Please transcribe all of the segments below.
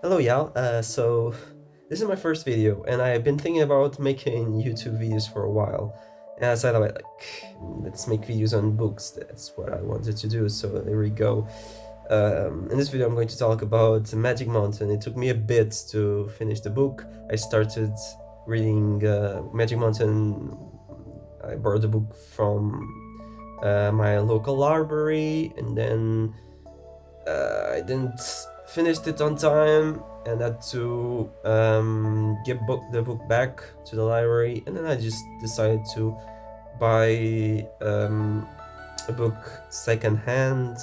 Hello, y'all. So this is my first video, and I've been thinking about making YouTube videos for a while. And I said, let's make videos on books. That's what I wanted to do. So there we go. In this video, I'm going to talk about Magic Mountain. It took me a bit to finish the book. I started reading Magic Mountain. I borrowed the book from my local library, and then I didn't finish it on time and had to give the book back to the library, and then I just decided to buy a book secondhand.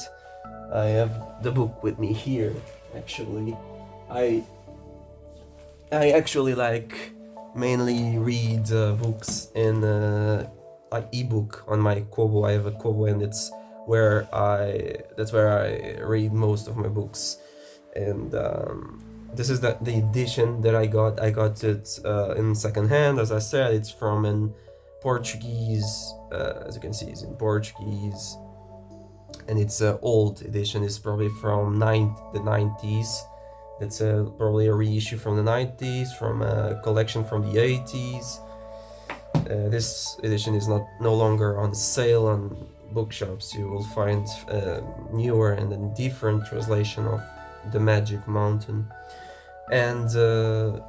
I have the book with me here. Actually, I I actually mainly read books in like ebook on my Kobo. I have a Kobo, and that's where I read most of my books. And this is the edition that I got. I got it in secondhand. As I said, it's from an Portuguese. As you can see, it's in Portuguese, and it's an old edition. It's probably from the 90s. It's probably a reissue from the 90s, from a collection from the 80s. This edition is no longer on sale on bookshops. You will find newer and a different translation of the Magic Mountain. And the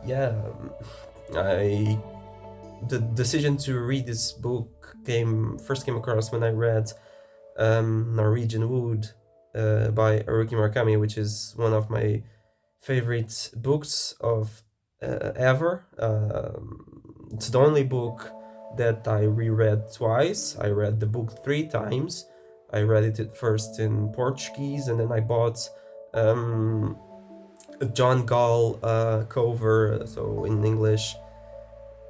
decision to read this book first came across when I read Norwegian Wood by Haruki Murakami, which is one of my favorite books of ever. It's the only book that I reread twice. I read the book 3 times. I read it at first in Portuguese, and then I bought a John Gall cover, so in English,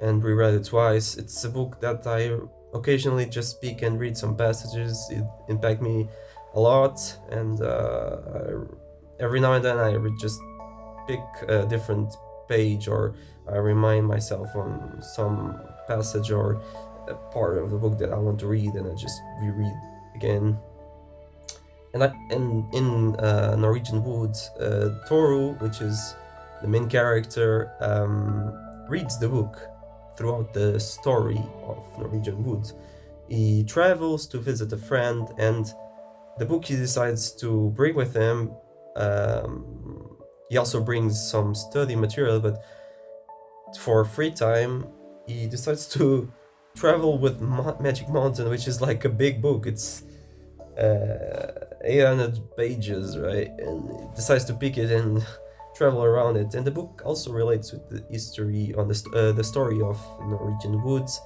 and reread it twice. It's a book that I occasionally just pick and read some passages. It impacted me a lot, and every now and then I just pick a different page, or I remind myself on some passage or a part of the book that I want to read, and I just reread again. And in Norwegian Wood, Toru, which is the main character, reads the book throughout the story of Norwegian Wood. He travels to visit a friend, and the book he decides to bring with him. He also brings some study material, but for free time, he decides to travel with Magic Mountain, which is like a big book. It's 800 pages, right? And he decides to pick it and travel around it. And the book also relates with the history on the story of Norwegian Woods.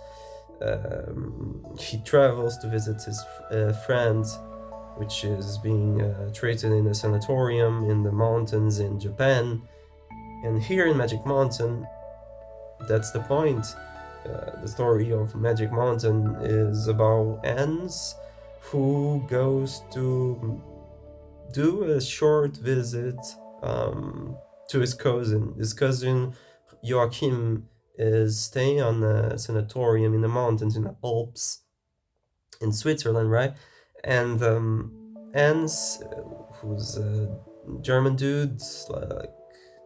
He travels to visit his friend, which is being treated in a sanatorium in the mountains in Japan. And here in Magic Mountain, that's the point. The story of Magic Mountain is about Ans, who goes to do a short visit to his cousin. His cousin Joachim is staying on a sanatorium in the mountains in the Alps in Switzerland, right? And Ans, who's a German dude, like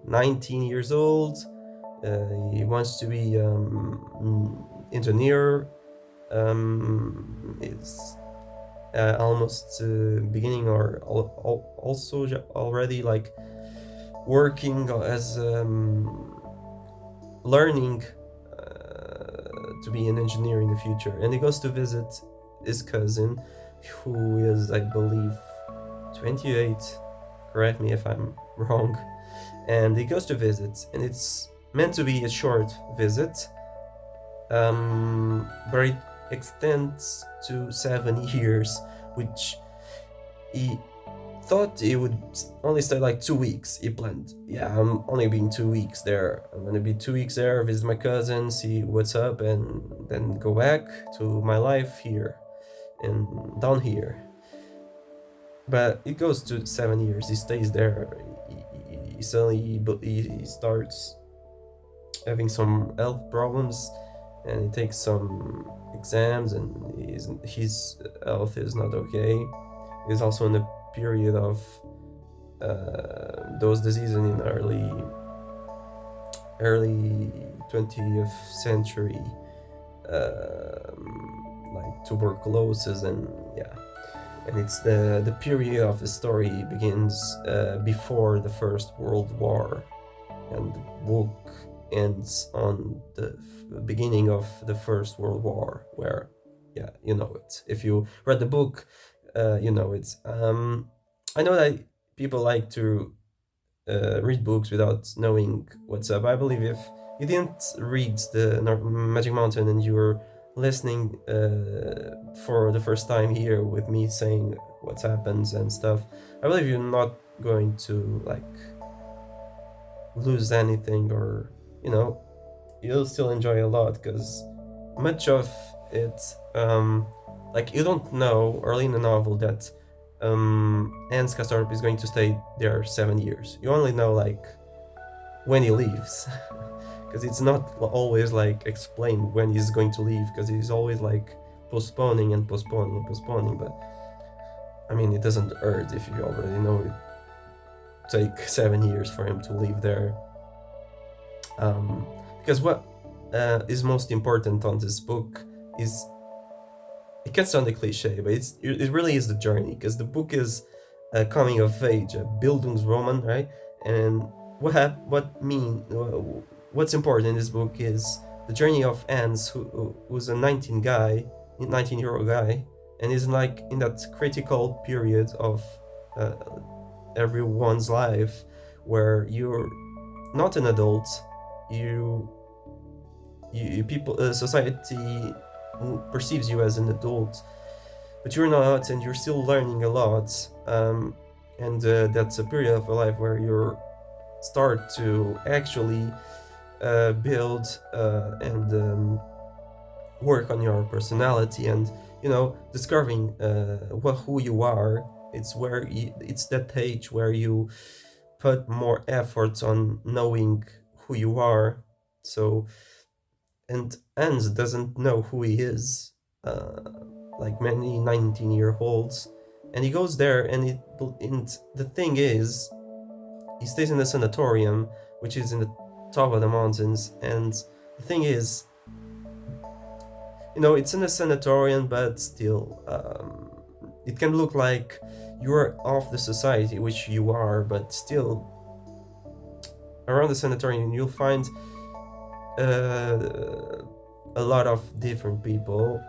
19 years old, he wants to be engineer. It's almost beginning, or also already like working as learning to be an engineer in the future. And he goes to visit his cousin, who is, I believe, 28. Correct me if I'm wrong. And he goes to visit, and it's meant to be a short visit, but it extends to 7 years, which he thought he would only stay like 2 weeks. He planned, I'm only being 2 weeks there. I'm gonna be 2 weeks there, visit my cousin, see what's up, and then go back to my life here and down here. But it goes to 7 years. He stays there. He suddenly he starts having some health problems, and he takes some exams, and his health is not okay. He's also in a period of those diseases in early 20th century, like tuberculosis, and yeah, and it's the period of the story begins before the First World War, and the book ends on the beginning of the First World War, where, yeah, you know it. If you read the book, you know it. I know that people like to read books without knowing what's up. I believe if you didn't read the Magic Mountain and you were listening for the first time here with me saying what happens and stuff, I believe you're not going to like lose anything, or you know, you'll still enjoy a lot, because much of it, like, you don't know early in the novel that Hans Castorp is going to stay there 7 years. You only know like when he leaves, because it's not always like explained when he's going to leave, because he's always like postponing and postponing and postponing. But I mean, it doesn't hurt if you already know it take 7 years for him to leave there. Because what is most important on this book is, it can sound a cliche, but it really is the journey, because the book is a coming of age, a Bildungsroman, right? And what's important in this book is the journey of Hans, who's a 19-year-old guy, and is like in that critical period of everyone's life where you're not an adult, you people, society perceives you as an adult, but you're not, and you're still learning a lot. And that's a period of a life where you start to actually build and work on your personality, and you know, discovering who you are. It's that age where you put more effort on knowing who you are. So, and Hans doesn't know who he is, like many 19-year-olds, and he goes there, and the thing is, he stays in the sanatorium, which is in the top of the mountains. And the thing is, you know, it's in a sanatorium, but still, it can look like you're off the society, which you are, but still, around the sanatorium you'll find a lot of different people,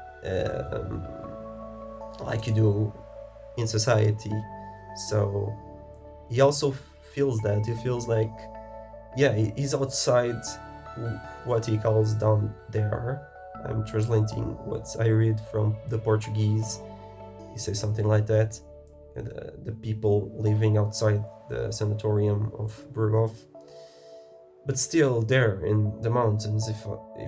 like you do in society. So he also feels that. He feels like, yeah, he's outside what he calls down there. I'm translating what I read from the Portuguese. He says something like that. The people living outside the sanatorium of Burgov. But still, there in the mountains, he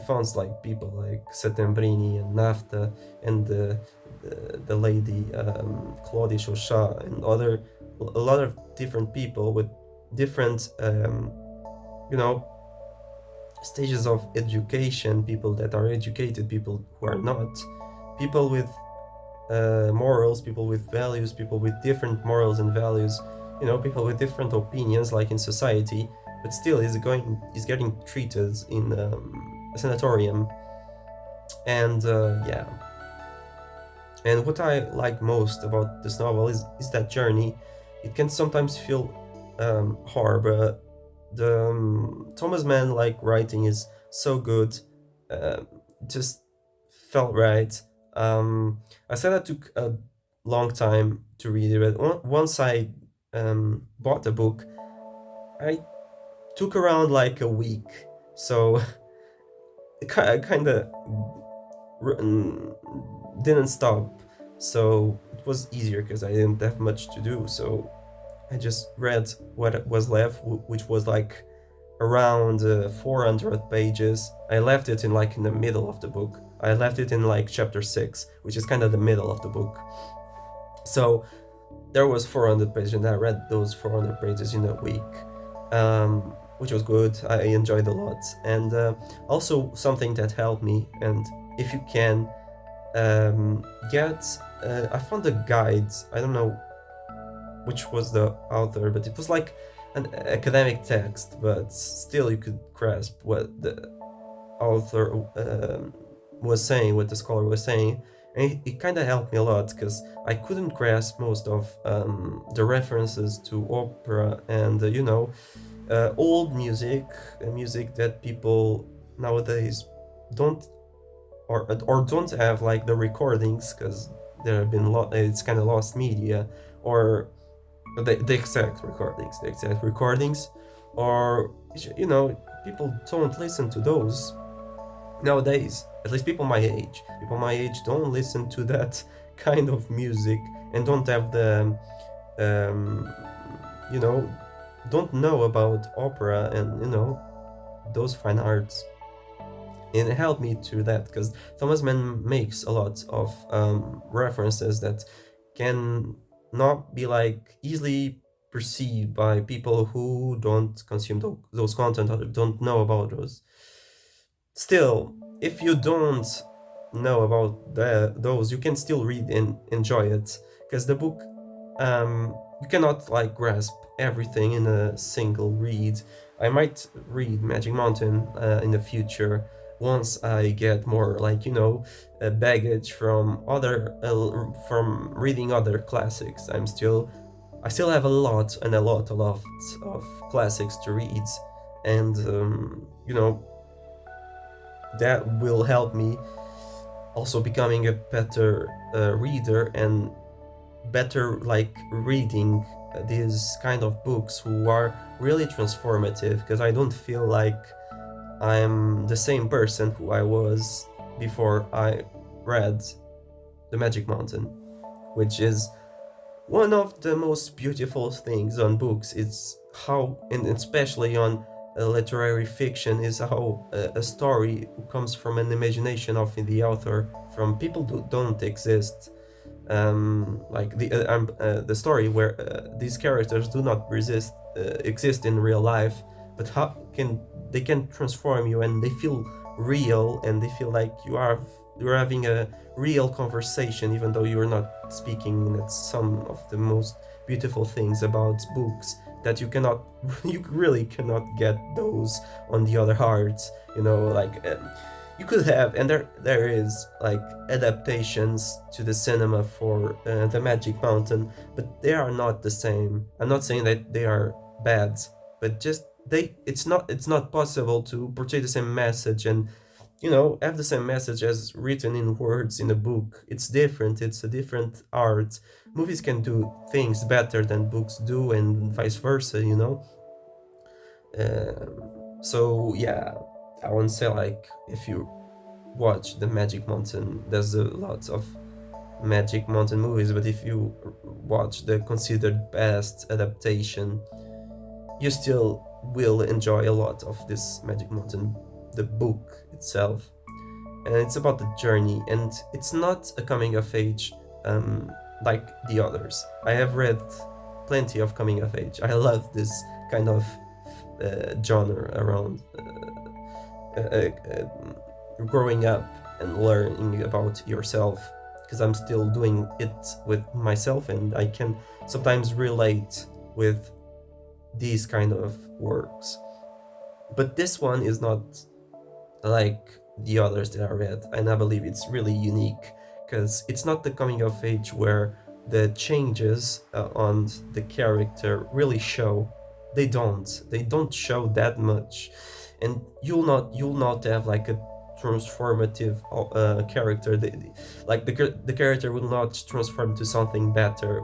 finds like people like Settembrini and Nafta and the lady Claudia Chauchat and a lot of different people with different you know, stages of education, people that are educated, people who are not, people with morals, people with values, people with different morals and values, you know, people with different opinions, like in society, but still he's getting treated in a sanatorium. And yeah, and what I like most about this novel is that journey. It can sometimes feel hard, but the Thomas Mann like writing is so good. Just felt right. I said that took a long time to read it, but once I bought the book, I took around like a week. So I kind of didn't stop. So it was easier because I didn't have much to do. So I just read what was left, which was like around 400 pages. I left it in the middle of the book. I left it in like chapter 6, which is kind of the middle of the book. So there was 400 pages, and I read those 400 pages in a week, which was good. I enjoyed a lot. And also something that helped me, and if you can I found a guide. I don't know which was the author, but it was like an academic text, but still you could grasp what the author was saying, what the scholar was saying. And it kind of helped me a lot because I couldn't grasp most of the references to opera and old music, music that people nowadays don't or don't have, like the recordings, because there have been it's kind of lost media, or the exact recordings, or people don't listen to those nowadays. At least people my age don't listen to that kind of music and don't have the um, you know don't know about opera and those fine arts. And it helped me to that because Thomas Mann makes a lot of references that can not be like easily perceived by people who don't consume those content or don't know about those. Still, if you don't know about those, you can still read and enjoy it because the book, you cannot like grasp everything in a single read. I might read Magic Mountain in the future once I get more like baggage from from reading other classics. I still have a lot of classics to read, and that will help me also becoming a better reader and better like reading these kind of books who are really transformative, because I don't feel like I'm the same person who I was before I read The Magic Mountain, which is one of the most beautiful things on books. It's how, and especially on literary fiction, is how a story comes from an imagination of the author, from people who don't exist. Like the story where these characters do not exist in real life, but how can they can transform you and they feel real and they feel like you're having a real conversation even though you're not speaking. And it's some of the most beautiful things about books that you cannot you really cannot get those on the other arts, like you could have, and there is like adaptations to the cinema for the Magic Mountain, but they are not the same. I'm not saying that they are bad, but just it's not possible to portray the same message and have the same message as written in words in a book. It's different. It's a different art. Movies can do things better than books do, and vice versa. So yeah, I won't say like if you watch the Magic Mountain, there's a lot of Magic Mountain movies, but if you watch the considered best adaptation, you still will enjoy a lot of this Magic Mountain, the book itself. And it's about the journey, and it's not a coming of age like the others. I have read plenty of coming of age. I love this kind of genre around growing up and learning about yourself, because I'm still doing it with myself and I can sometimes relate with these kind of works. But this one is not like the others that I read, and I believe it's really unique because it's not the coming of age where the changes on the character really show. They don't show that much, and you'll not have like a transformative character. Like the character will not transform to something better.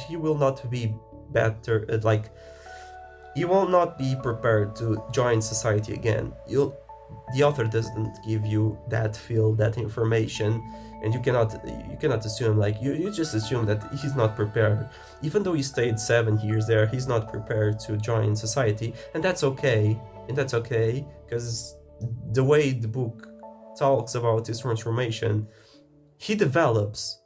He will not be better. You will not be prepared to join society again. The author doesn't give you that information, and you cannot assume, like you just assume that he's not prepared. Even though he stayed 7 years there, he's not prepared to join society, and that's okay. Because the way the book talks about his transformation, he develops,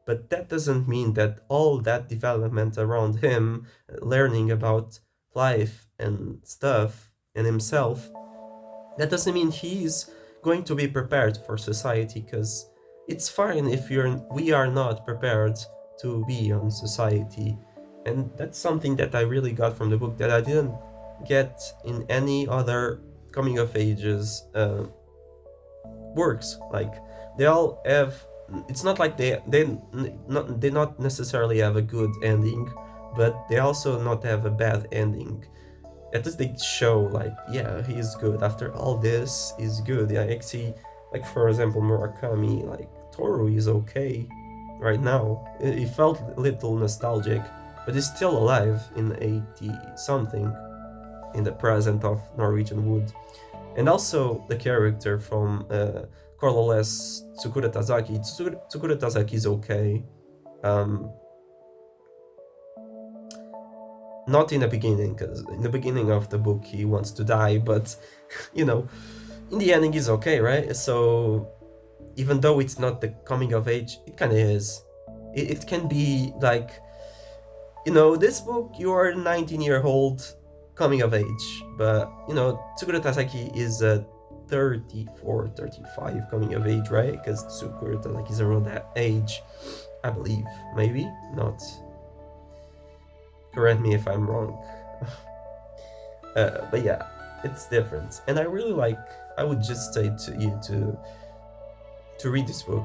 but that doesn't mean that all that development around him, learning about life and stuff and himself, that doesn't mean he's going to be prepared for society, because it's fine if we are not prepared to be on society. And that's something that I really got from the book that I didn't get in any other coming of ages works. Like they all have. It's not like they not necessarily have a good ending, but they also not have a bad ending. At least they show like, yeah, he's good after all this. Is good. Yeah, I see. Like for example, Murakami, like Toru is okay right now. It felt a little nostalgic, but he's still alive in 80 something in the present of Norwegian Wood. And also the character from Colorless Tsukura Tazaki. Tsukura Tazaki is okay. Um, not in the beginning, because in the beginning of the book he wants to die, but you know, in the ending he's okay, right? So even though it's not the coming of age, it kind of is. It can be like, you know, this book, you are a 19-year-old coming of age, but you know, Tsukura Tasaki is a 34, 35 coming of age, right? Because Tsukura Tasaki is around that age, I believe. Maybe not. Correct me if I'm wrong. But yeah, it's different, and I really like. I would just say to you to read this book,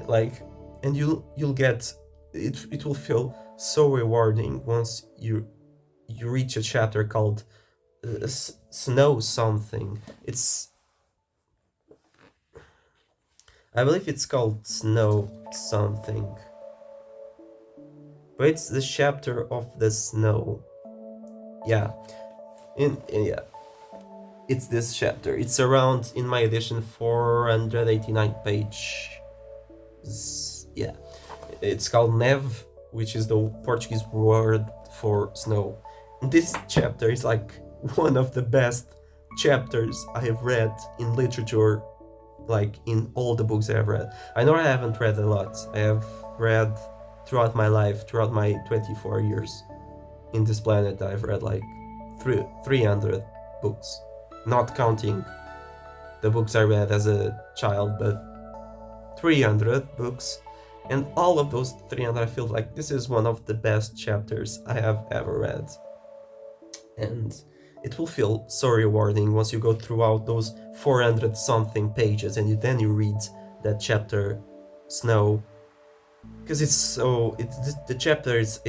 like, and you'll get it. It will feel so rewarding once you reach a chapter called Snow something. It's, I believe it's called Snow something, but it's the chapter of the snow. Yeah, yeah, it's this chapter. It's around, in my edition, 489 page. Yeah, it's called Neve, which is the Portuguese word for snow. And this chapter is like one of the best chapters I have read in literature, like in all the books I have read. I know I haven't read a lot. I have read throughout my life, throughout my 24 years in this planet, I've read like 300 books, not counting the books I read as a child, but 300 books. And all of those 300, I feel like this is one of the best chapters I have ever read. And it will feel so rewarding once you go throughout those 400 something pages and then you read that chapter, Snow, because it's so, the chapter is,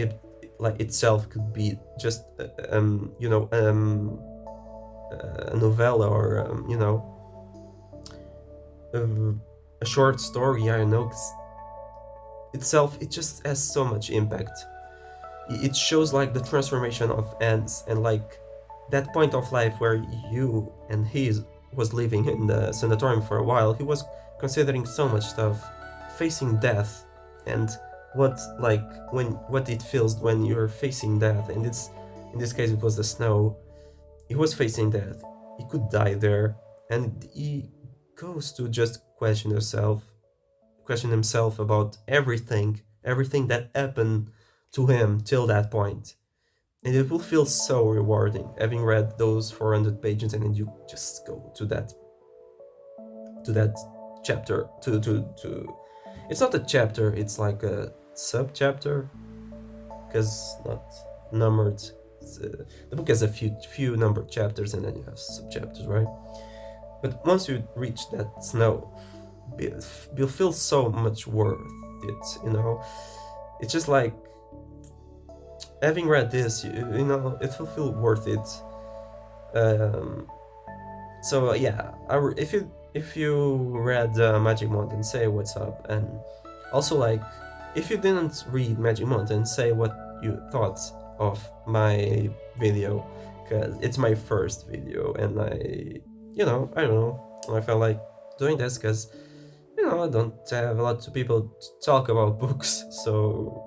like itself could be just you know, a novella, or you know, a short story. I don't know, itself, it just has so much impact. It shows like the transformation of ants, and like that point of life where you and he was living in the sanatorium for a while. He was considering so much stuff, facing death, and what, like, what it feels when you're facing death. And it's, in this case it was the snow. He was facing death, he could die there, and he goes to just question himself about everything that happened to him till that point. And it will feel so rewarding having read those 400 pages, and then you just go to that chapter, to it's not a chapter, it's like a sub chapter, because not numbered. The book has a few numbered chapters, and then you have sub chapters, right? But once you reach that snow, you'll feel so much worth it, you know. It's just like, having read this, you know, it will feel worth it. So yeah, if you read Magic Mountain, say what's up. And also, like, if you didn't read Magic Mountain, say what you thought of my video, because it's my first video, and I don't know, I felt like doing this because, you know, I don't have a lot of people to talk about books, so,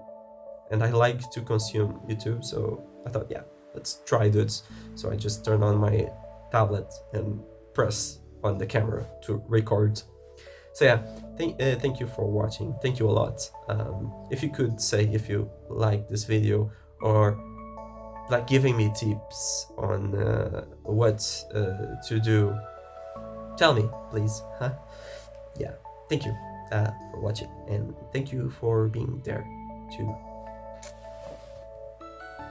and I like to consume YouTube, so I thought, yeah, let's try this. So I just turn on my tablet and press on the camera to record. So yeah, thank you for watching. Thank you a lot. If you could say if you like this video, or like giving me tips on what to do, tell me, please. Huh? Yeah, thank you for watching, and thank you for being there too.